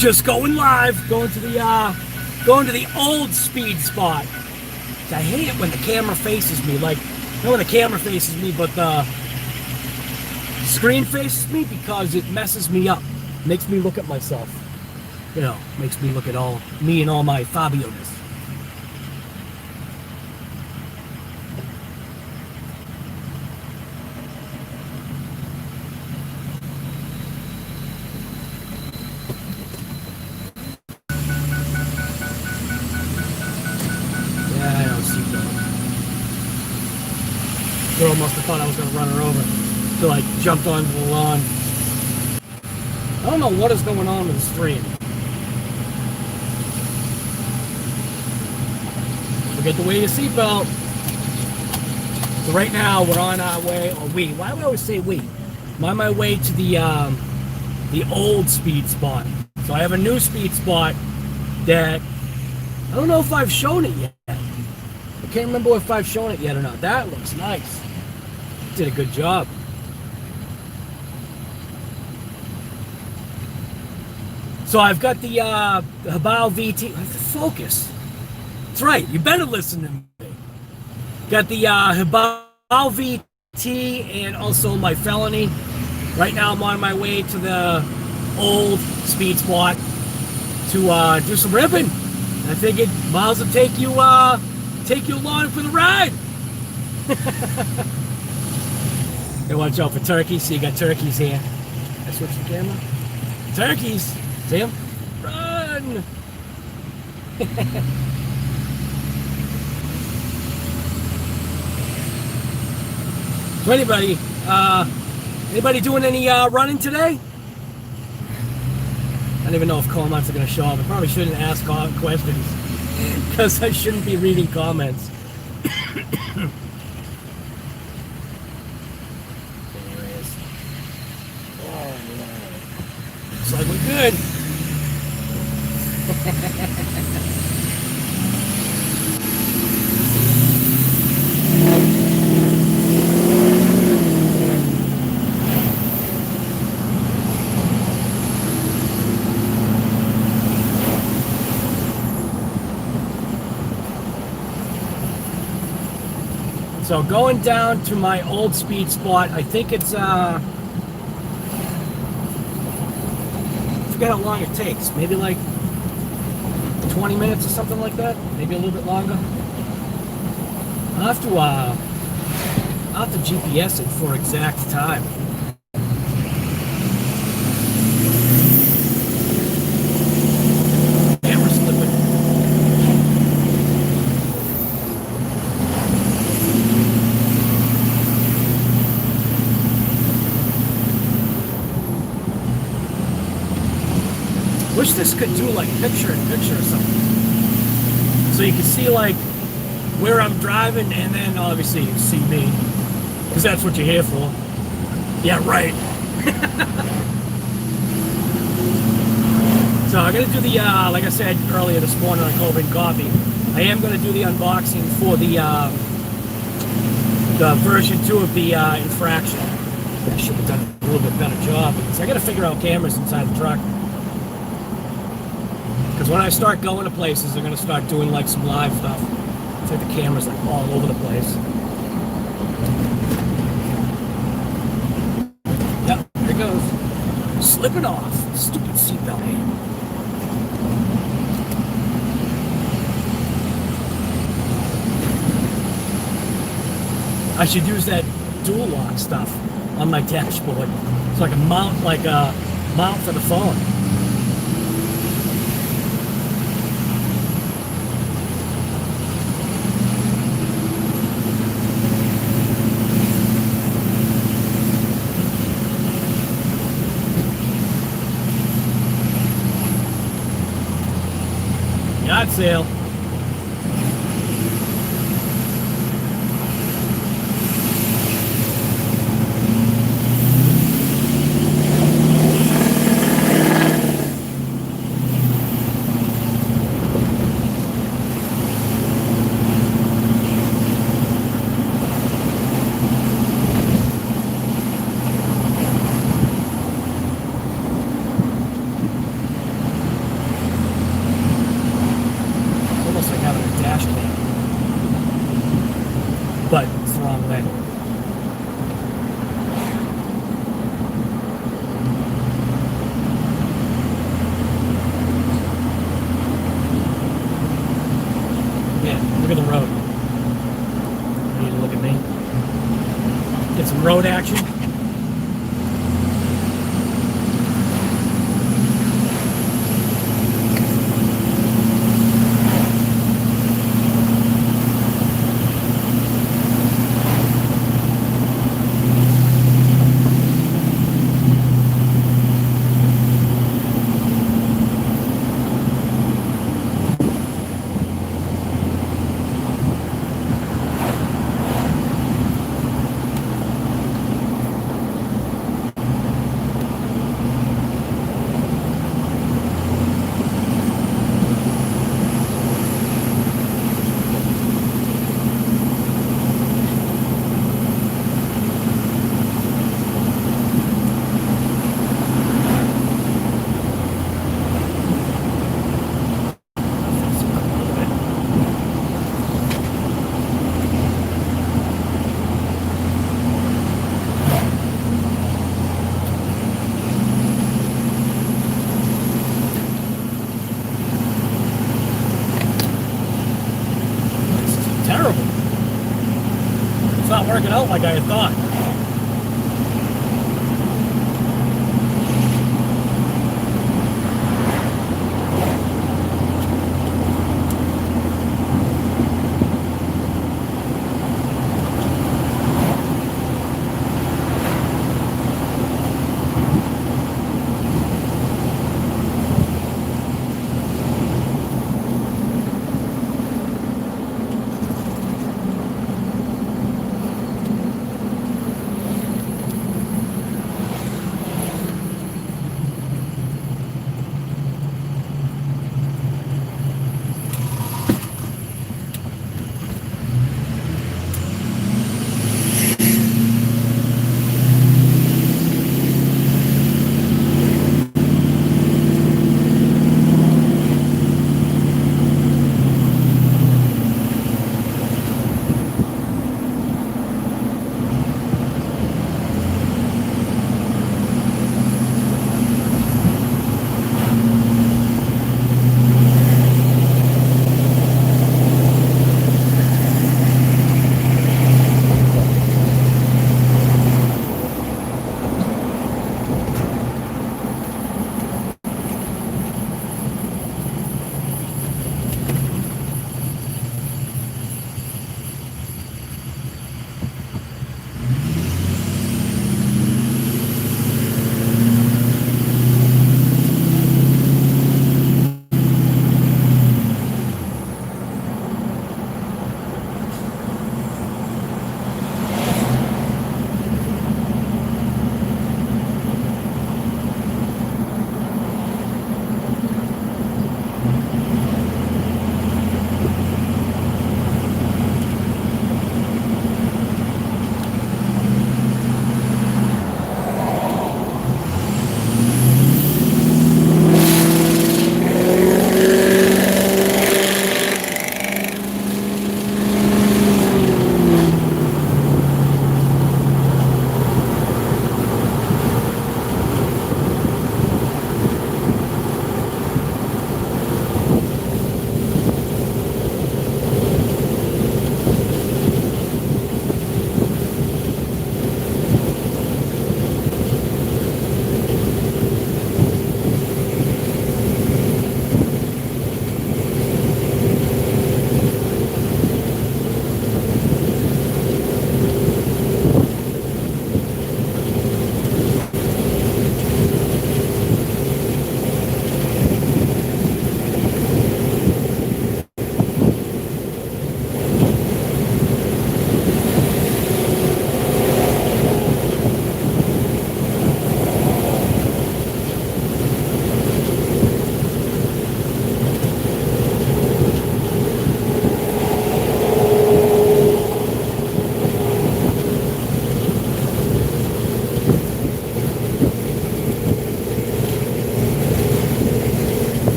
Just going live, going to the old speed spot. I hate it when the camera faces me, like, not when the camera faces me, but the screen faces me, because it messes me up. Makes me look at myself. You know, makes me look at all me and all my Fabio-ness. Girl must have thought I was going to run her over. So I jumped onto the lawn. I don't know what is going on with the stream. Forget to wear your seatbelt. So right now we're on our way, or we. Why do I always say we? I'm on my way to the old speed spot. So I have a new speed spot that I don't know if I've shown it yet. I can't remember if I've shown it yet or not. That looks nice. Did a good job. So I've got the Haval VT. Focus. That's right. You better listen to me. Got the Haval VT and also my Felony. Right now I'm on my way to the old speed spot to do some ripping. I figured Miles will take you along for the ride. Hey, watch out for turkeys. See, you got turkeys here. I switch the camera. Turkeys! See them? Run! So anybody doing any running today? I don't even know if comments are going to show up. I probably shouldn't ask questions because I shouldn't be reading comments. Looks like we're good. So going down to my old speed spot, I think it's I forget how long it takes. Maybe like 20 minutes or something like that. Maybe a little bit longer. I'll have to GPS it for exact time. Camera's slipping. Wish this could do like picture-in-picture or something. So you can see like where I'm driving, and then obviously you can see me. Because that's what you're here for. Yeah, right. So I'm going to do the, like I said earlier this morning on Coven Coffee, I am going to do the unboxing for the version 2 of the Infraction. I should have done a little bit better job, because I got to figure out cameras inside the truck. Because when I start going to places, they're going to start doing like some live stuff. It's like the camera's like all over the place. Yep, there it goes. Slipping off. Stupid seatbelt hand. I should use that dual lock stuff on my dashboard. It's like a mount for the phone. Yard sale. Get some road action. Terrible. It's not working out like I had thought.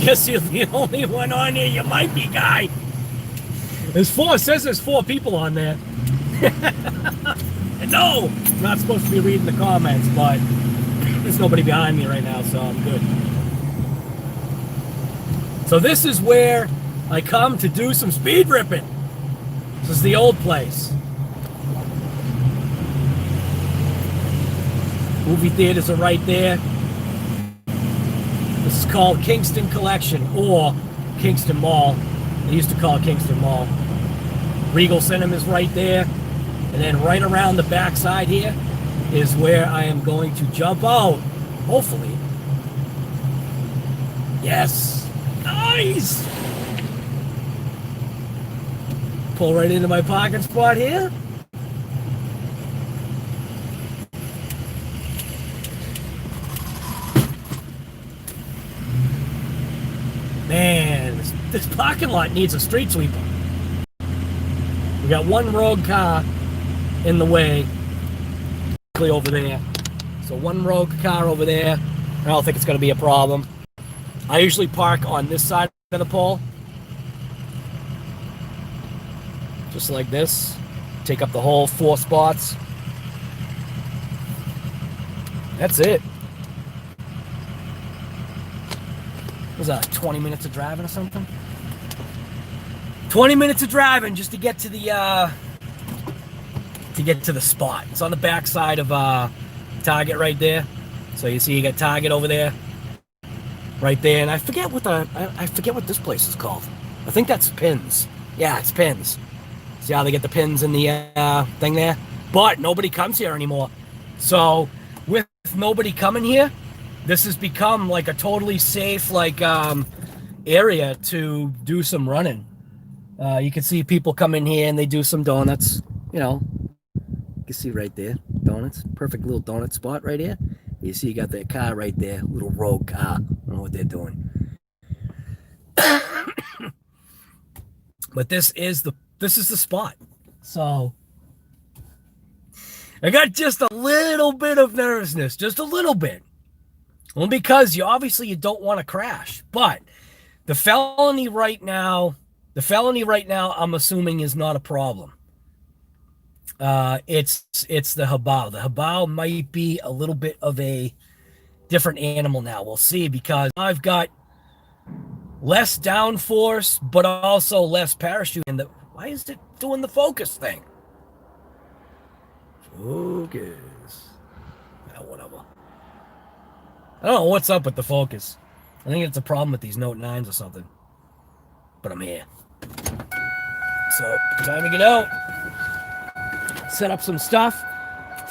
guess you're the only one on there. You might be, guy. It says there's 4 people on there. And no, I'm not supposed to be reading the comments, but there's nobody behind me right now, so I'm good. So this is where I come to do some speed ripping. This is the old place. Movie theaters are right there. This is called Kingston Collection or Kingston Mall. They used to call it Kingston Mall. Regal Cinema is right there. And then right around the backside here is where I am going to jump out. Hopefully. Yes. Nice. Pull right into my parking spot here. Man, this parking lot needs a street sweeper. We got one rogue car in the way over there. So one rogue car over there. I don't think it's going to be a problem. I usually park on this side of the pole. Just like this. Take up the whole 4 spots. That's it. Was that 20 minutes of driving or something? 20 minutes of driving just to get to the spot. It's on the back side of Target right there. So you see you got Target over there. Right there. And I forget what this place is called. I think that's Pins. Yeah, it's Pins. See how they get the pins in the thing there? But nobody comes here anymore. So with nobody coming here, this has become like a totally safe area to do some running. You can see people come in here and they do some donuts. You know, you can see right there, donuts. Perfect little donut spot right here. You see you got that car right there, little rogue car. I don't know what they're doing. But this is the spot. So I got just a little bit of nervousness, just a little bit. Well, because you don't want to crash. But the felony right now, I'm assuming is not a problem. It's the Habao. The Habao might be a little bit of a different animal now. We'll see, because I've got less downforce, but also less parachute. And why is it doing the focus thing? Focus. Whatever. I don't know what's up with the focus. I think it's a problem with these Note 9s or something. But I'm here. So, time to get out. Set up some stuff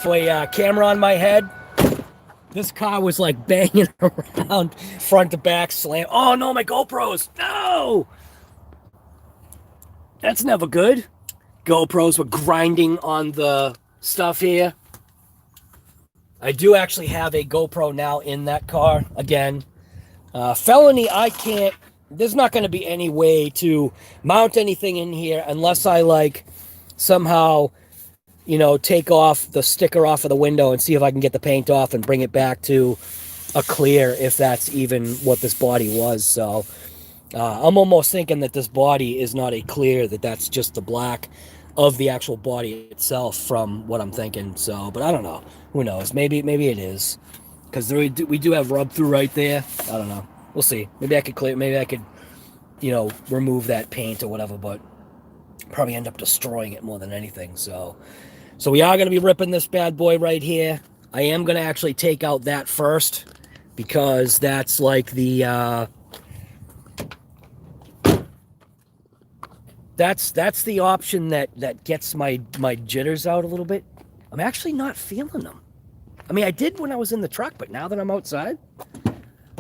for a camera on my head. This car was like banging around front to back, slam. Oh no, my GoPros. No! That's never good. GoPros were grinding on the stuff here. I do actually have a GoPro now in that car. Again, felony, there's not going to be any way to mount anything in here unless I somehow, take off the sticker off of the window and see if I can get the paint off and bring it back to a clear, if that's even what this body was. So I'm almost thinking that this body is not a clear, that's just the black of the actual body itself from what I'm thinking. So, but I don't know. Who knows? Maybe it is, because we do have rub through right there. I don't know. We'll see. Maybe I could clear. Maybe I could, remove that paint or whatever. But probably end up destroying it more than anything. So we are going to be ripping this bad boy right here. I am going to actually take out that first, because that's like the that's the option that gets my jitters out a little bit. I'm actually not feeling them. I mean, I did when I was in the truck, but now that I'm outside,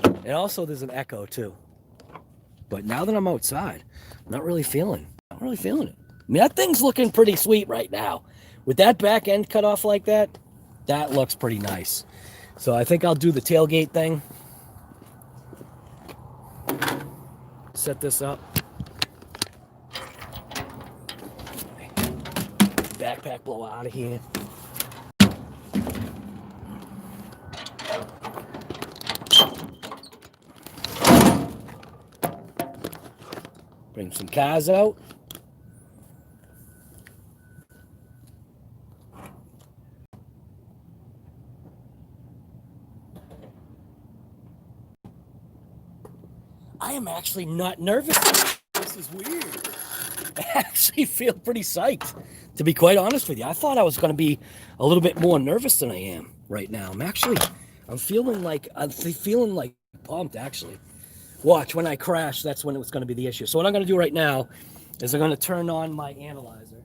and also there's an echo too. But now that I'm outside, I'm not really feeling it. I mean, that thing's looking pretty sweet right now. With that back end cut off like that looks pretty nice. So I think I'll do the tailgate thing. Set this up. Backpack blow out of here. Bring some cars out. I am actually not nervous. This is weird. I actually feel pretty psyched, to be quite honest with you. I thought I was going to be a little bit more nervous than I am right now. I'm feeling like pumped, actually. Watch, when I crash, that's when it was going to be the issue. So what I'm going to do right now is I'm going to turn on my analyzer.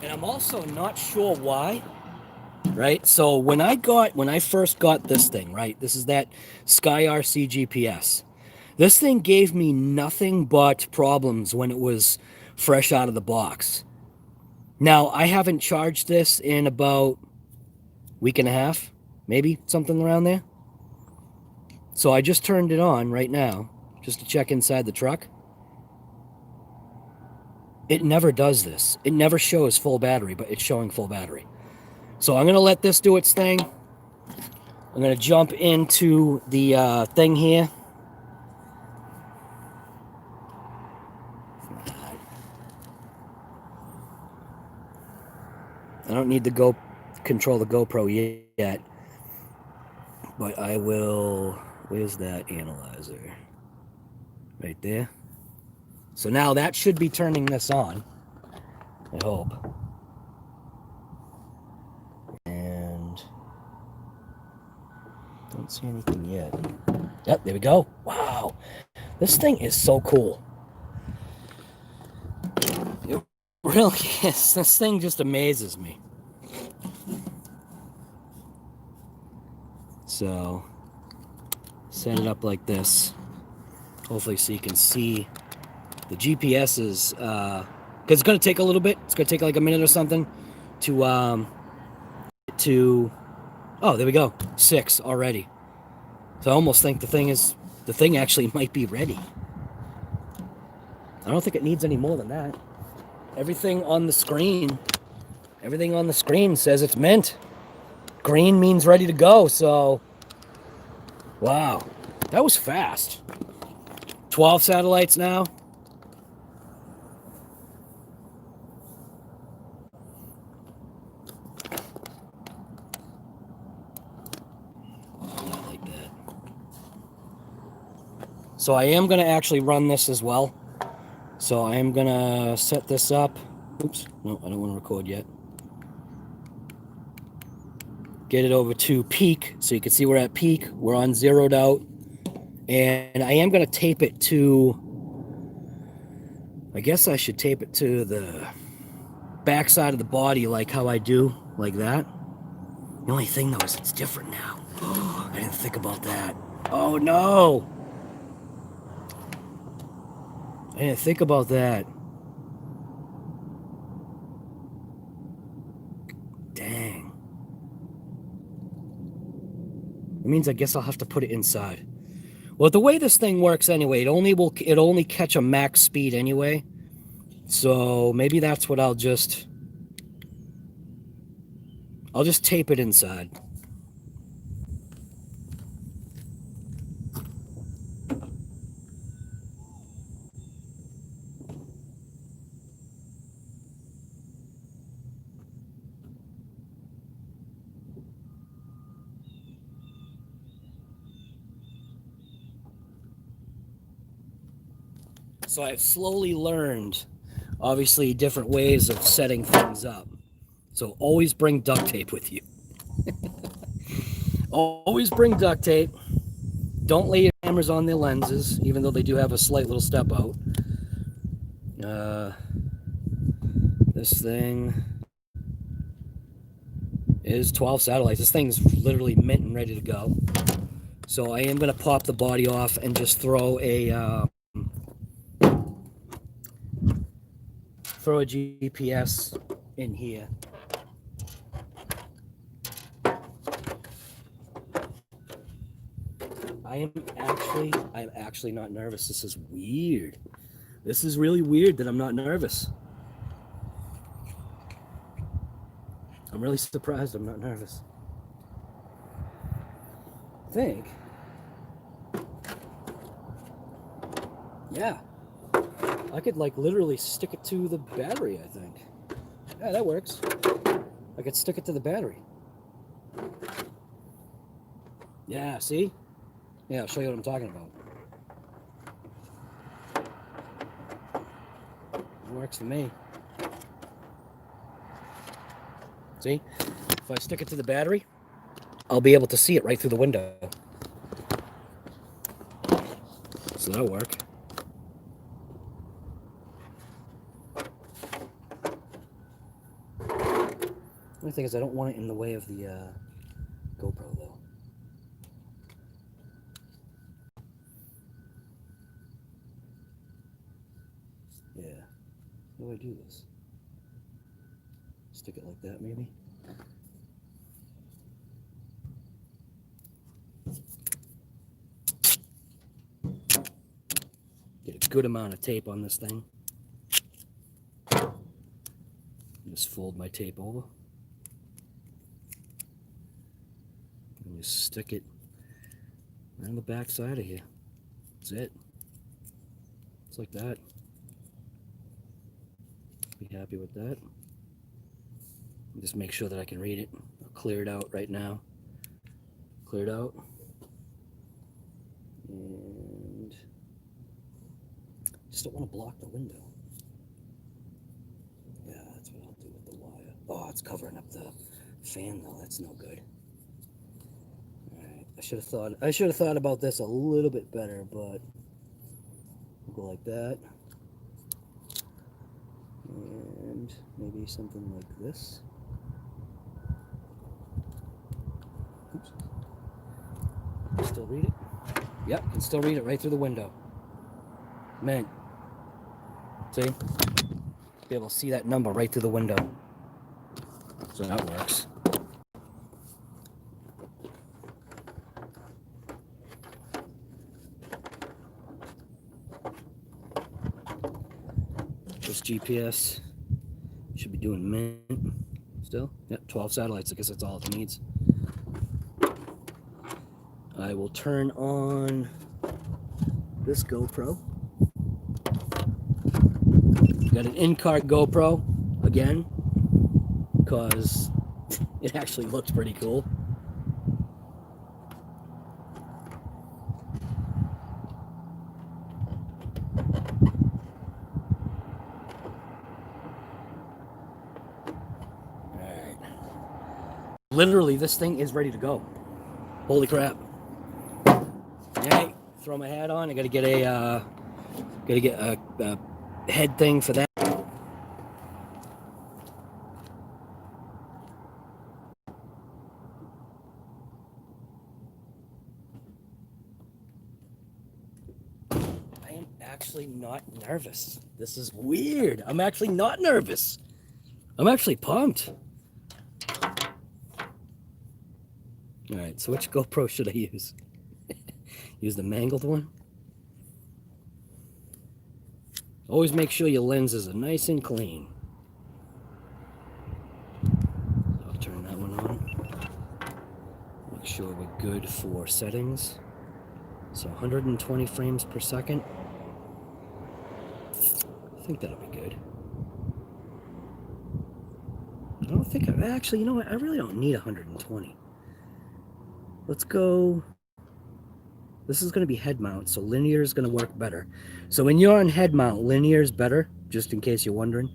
And I'm also not sure why, right? So when I first got this thing, right? This is that Sky RC GPS. This thing gave me nothing but problems when it was fresh out of the box. Now, I haven't charged this in about a week and a half, maybe something around there. So I just turned it on right now just to check inside the truck. It never does this. It never shows full battery, but it's showing full battery. So I'm going to let this do its thing. I'm going to jump into the thing here. I don't need to go control the GoPro yet, but I will. Where's that analyzer? Right there. So now that should be turning this on, I hope. And don't see anything yet. Yep, there we go. Wow. This thing is so cool. It really is. This thing just amazes me. So, set it up like this. Hopefully so you can see the GPS is, because it's going to take a little bit. It's going to take like a minute or something to, oh, there we go. 6 already. So I almost think the thing actually might be ready. I don't think it needs any more than that. Everything on the screen says it's mint. Green means ready to go, so, wow. That was fast. 12 satellites now. So I am going to actually run this as well. So I am going to set this up. Oops, no, I don't want to record yet. Get it over to peak, so you can see we're at peak. We're on zeroed out. And I am going to tape it to, I guess I should tape it to the back side of the body like how I do, like that. The only thing though is it's different now. I didn't think about that. Oh no! I didn't think about that. Dang. It means I guess I'll have to put it inside. Well, the way this thing works anyway, it only catch a max speed anyway. So maybe that's what I'll just tape it inside. So I've slowly learned, obviously, different ways of setting things up. So always bring duct tape with you. Always bring duct tape. Don't lay your cameras on their lenses, even though they do have a slight little step out. This thing. is 12 satellites. This thing's literally mint and ready to go. So I am going to pop the body off and just throw a GPS in here. I'm actually not nervous. This is weird. This is really weird that I'm not nervous. I'm really surprised I'm not nervous. I think. Yeah. I could like literally stick it to the battery, I think. Yeah, that works. I could stick it to the battery. Yeah, see? Yeah, I'll show you what I'm talking about. It works for me. See? If I stick it to the battery, I'll be able to see it right through the window. So that'll work. The only thing is I don't want it in the way of the GoPro though. Yeah. How do I do this? Stick it like that maybe? Get a good amount of tape on this thing. Just fold my tape over. And just stick it right on the back side of here. That's it. It's like that. Be happy with that. Just make sure that I can read it. I'll clear it out right now. Clear it out. And just don't want to block the window. Yeah, that's what I'll do with the wire. Oh, it's covering up the fan though. That's no good. All right, I should have thought about this a little bit better, but we'll go like that. And maybe something like this. Oops. Still read it? Yep, can still read it right through the window. Man. See? Be able to see that number right through the window. So that works. This GPS should be doing mint still. Yep, 12 satellites. I guess that's all it needs. I will turn on this GoPro. Got an in-car GoPro again because it actually looks pretty cool. Alright. Literally, this thing is ready to go. Holy crap. Hey, throw my hat on. I gotta get a head thing for that. I am actually not nervous. This is weird. I'm actually not nervous. I'm actually pumped. All right, so which GoPro should I use? Use the mangled one? Always make sure your lenses are nice and clean. I'll turn that one on. Make sure we're good for settings. So 120 frames per second. I think that'll be good. I don't think actually, you know what? I really don't need 120. Let's go. This is going to be head mount, so linear is going to work better. So when you're on head mount, linear is better, just in case you're wondering.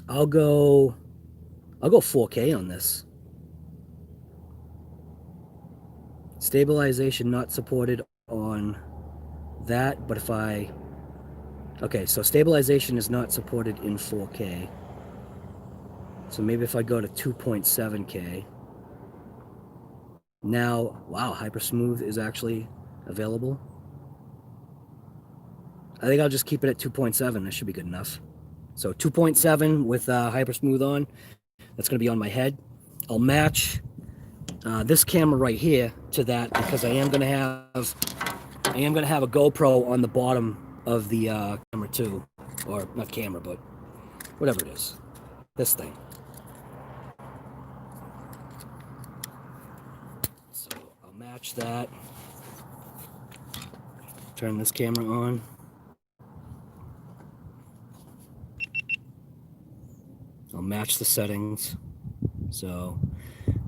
I'll go 4K on this. Stabilization not supported on that, but if okay, so stabilization is not supported in 4K. So maybe if I go to 2.7K. Now, wow, Hypersmooth is actually available. I think I'll just keep it at 2.7. That should be good enough. So 2.7 with Hypersmooth on. That's going to be on my head. I'll match this camera right here to that because I am going to have a GoPro on the bottom of the camera too, or not camera, but whatever it is, this thing. So I'll match that. Turn this camera on. I'll match the settings. So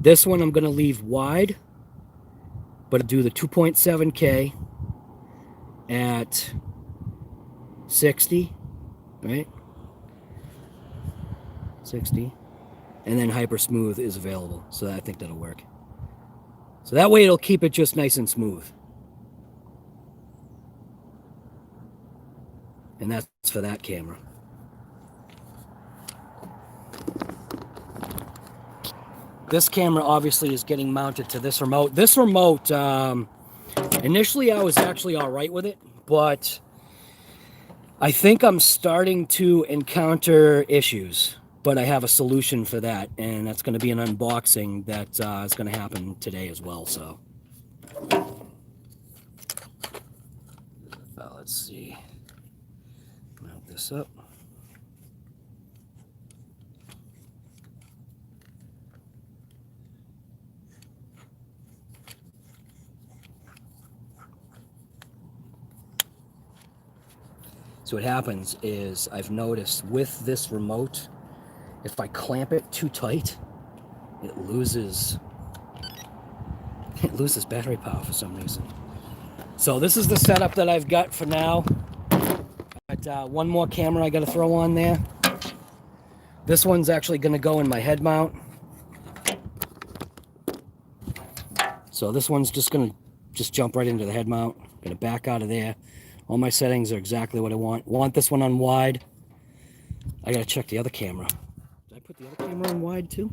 this one I'm going to leave wide, but do the 2.7K at 60, right? 60. And then Hypersmooth is available. So I think that'll work. So that way it'll keep it just nice and smooth. And that's for that camera. This camera obviously is getting mounted to this remote. This remote, initially I was actually all right with it, but I think I'm starting to encounter issues. But I have a solution for that, and that's going to be an unboxing that is going to happen today as well. So, let's see. Mount this up. So what happens is I've noticed with this remote, if I clamp it too tight, it loses battery power for some reason. So this is the setup that I've got for now. Got one more camera I got to throw on there. This one's actually going to go in my head mount. So this one's just going to jump right into the head mount. Going to back out of there. All my settings are exactly what I want. Want this one on wide. I got to check the other camera. Did I put the other camera on wide too?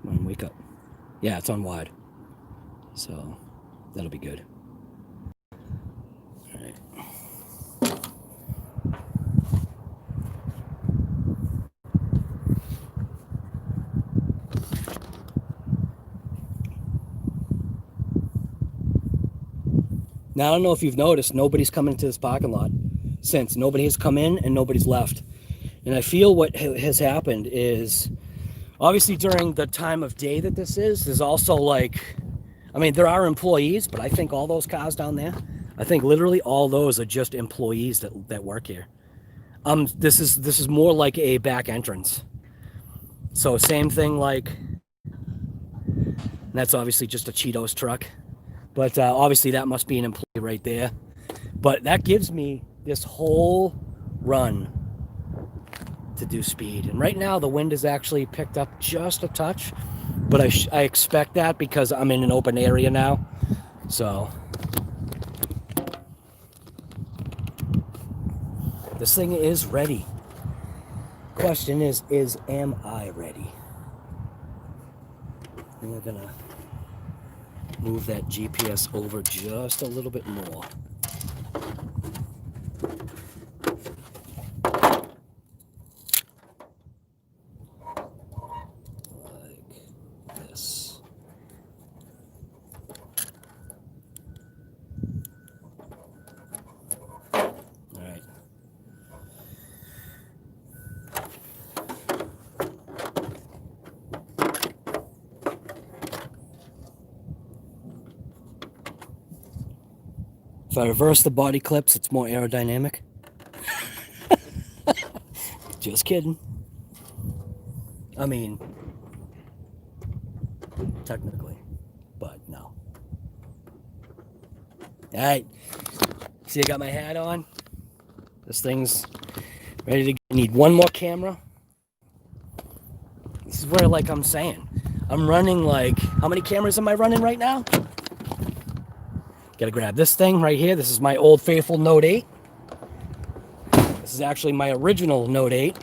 Come on, wake up. Yeah, it's on wide. So that'll be good. All right. Now, I don't know if you've noticed, nobody's come into this parking lot since. Nobody has come in and nobody's left. And I feel what has happened is, obviously during the time of day that this is, there's also like, I mean, there are employees, but I think all those cars down there, I think literally all those are just employees that work here. This is more like a back entrance. So same thing, like, that's obviously just a Cheetos truck. But obviously that must be an employee right there. But that gives me this whole run to do speed. And right now the wind is actually picked up just a touch. But I expect that because I'm in an open area now. So this thing is ready. Question is am I ready? And we're gonna move that GPS over just a little bit more. Like this. All right. If I reverse the body clips, it's more aerodynamic. Just kidding. I mean, technically, but no. All right. See, I got my hat on. This thing's ready to go. I need one more camera. This is where, like I'm saying, I'm running like, how many cameras am I running right now? Gotta grab this thing right here. This is my Old Faithful Note 8. This This is actually my original Note 8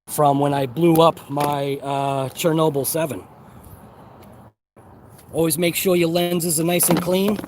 from when I blew up my Chernobyl 7. Always make sure your lenses are nice and clean.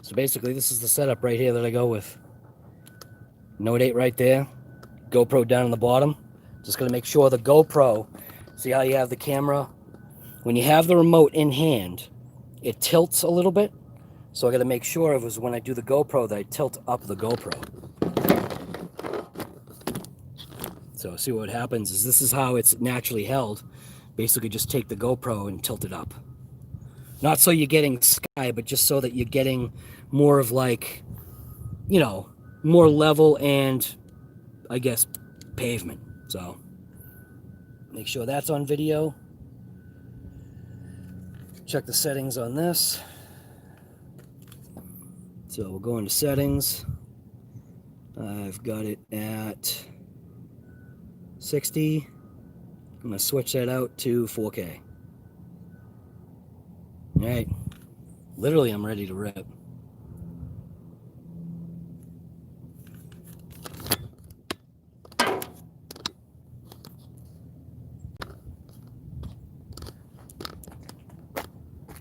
So basically, this is the setup right here that I go with. Note 8 right there. GoPro down on the bottom. Just going to make sure the GoPro, see how you have the camera? When you have the remote in hand, it tilts a little bit. So I got to make sure it was when I do the GoPro that I tilt up the GoPro. So see what happens is this is how it's naturally held. Basically just take the GoPro and tilt it up. Not so you're getting sky, but just so that you're getting more of like, you know, more level and, I guess, pavement. So make sure that's on video. Check the settings on this. So we'll go into settings. I've got it at 60. I'm going to switch that out to 4K. All right. Literally, I'm ready to rip.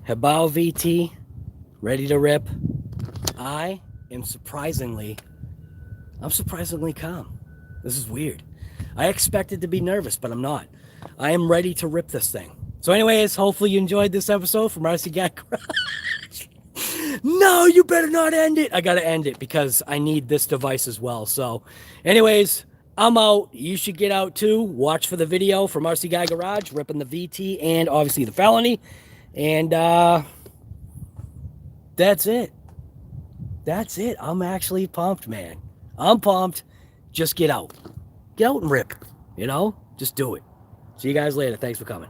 Habao VT, ready to rip. I'm surprisingly calm. This is weird. I expected to be nervous, but I'm not. I am ready to rip this thing. So anyways, hopefully you enjoyed this episode from RC Guy Garage. No, you better not end it. I got to end it because I need this device as well. So anyways, I'm out. You should get out too. Watch for the video from RC Guy Garage, ripping the VT and obviously the Felony. And that's it. That's it. I'm actually pumped, man. I'm pumped. Just get out. Get out and rip. You know? Just do it. See you guys later. Thanks for coming.